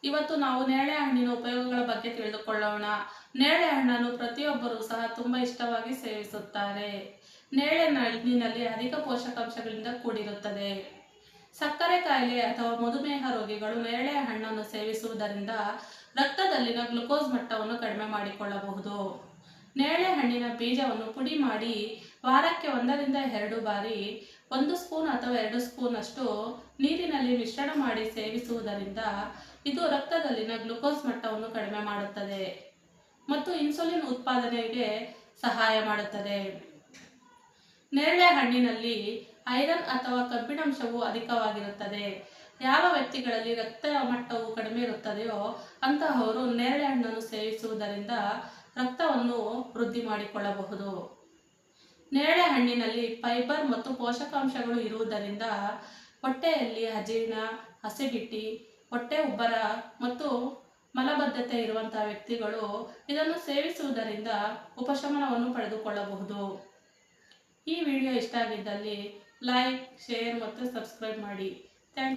ಇವತ್ತು ನಾವು ನೇರಳೆ ಹಣ್ಣಿನ ಉಪಯೋಗಗಳ ಬಗ್ಗೆ ತಿಳಿದುಕೊಳ್ಳೋಣ. ನೇರಳೆ ಹಣ್ಣನ್ನು ಪ್ರತಿಯೊಬ್ಬರೂ ಸಹ ತುಂಬ ಇಷ್ಟವಾಗಿ ಸೇವಿಸುತ್ತಾರೆ. ನೇರಳೆ ಹಣ್ಣಿನಲ್ಲಿ ಅಧಿಕ ಪೋಷಕಾಂಶಗಳಿಂದ ಕೂಡಿರುತ್ತದೆ. ಸಕ್ಕರೆ ಕಾಯಿಲೆ ಅಥವಾ ಮಧುಮೇಹ ರೋಗಿಗಳು ನೇರಳೆ ಹಣ್ಣನ್ನು ಸೇವಿಸುವುದರಿಂದ ರಕ್ತದಲ್ಲಿನ ಗ್ಲುಕೋಸ್ ಮಟ್ಟವನ್ನು ಕಡಿಮೆ ಮಾಡಿಕೊಳ್ಳಬಹುದು. ನೇರಳೆ ಹಣ್ಣಿನ ಬೀಜವನ್ನು ಪುಡಿ ಮಾಡಿ ವಾರಕ್ಕೆ 1ರಿಂದ 2 ಬಾರಿ 1 ಸ್ಪೂನ್ ಅಥವಾ 2 ಸ್ಪೂನ್ ಅಷ್ಟು ನೀರಿನಲ್ಲಿ ಮಿಶ್ರಣ ಮಾಡಿ ಸೇವಿಸುವುದರಿಂದ ಇದು ರಕ್ತದಲ್ಲಿನ ಗ್ಲುಕೋಸ್ ಮಟ್ಟವನ್ನು ಕಡಿಮೆ ಮಾಡುತ್ತದೆ ಮತ್ತು ಇನ್ಸುಲಿನ್ ಉತ್ಪಾದನೆಗೆ ಸಹಾಯ ಮಾಡುತ್ತದೆ. ನೇರಳೆ ಹಣ್ಣಿನಲ್ಲಿ ಐರನ್ ಅಥವಾ ಕಬ್ಬಿಣಾಂಶವು ಅಧಿಕವಾಗಿರುತ್ತದೆ. ಯಾವ ವ್ಯಕ್ತಿಗಳಲ್ಲಿ ರಕ್ತ ಮಟ್ಟವು ಕಡಿಮೆ ಇರುತ್ತದೆಯೋ ಅಂತಹವರು ನೇರಳೆ ಹಣ್ಣನ್ನು ಸೇವಿಸುವುದರಿಂದ ರಕ್ತವನ್ನು ವೃದ್ಧಿ ಮಾಡಿಕೊಳ್ಳಬಹುದು. ನೇರಳೆ ಹಣ್ಣಿನಲ್ಲಿ ಫೈಬರ್ ಮತ್ತು ಪೋಷಕಾಂಶಗಳು ಇರುವುದರಿಂದ ಹೊಟ್ಟೆಯಲ್ಲಿ ಅಜೀರ್ಣ, ಅಸಿಡಿಟಿ, ಹೊಟ್ಟೆ ಉಬ್ಬರ ಮತ್ತು ಮಲಬದ್ಧತೆ ಇರುವಂತಹ ವ್ಯಕ್ತಿಗಳು ಇದನ್ನು ಸೇವಿಸುವುದರಿಂದ ಉಪಶಮನವನ್ನು ಪಡೆದುಕೊಳ್ಳಬಹುದು. ಈ ವಿಡಿಯೋ ಇಷ್ಟ ಆಗಿದ್ದಲ್ಲಿ ಲೈಕ್, ಶೇರ್ ಮತ್ತು ಸಬ್ಸ್ಕ್ರೈಬ್ ಮಾಡಿ.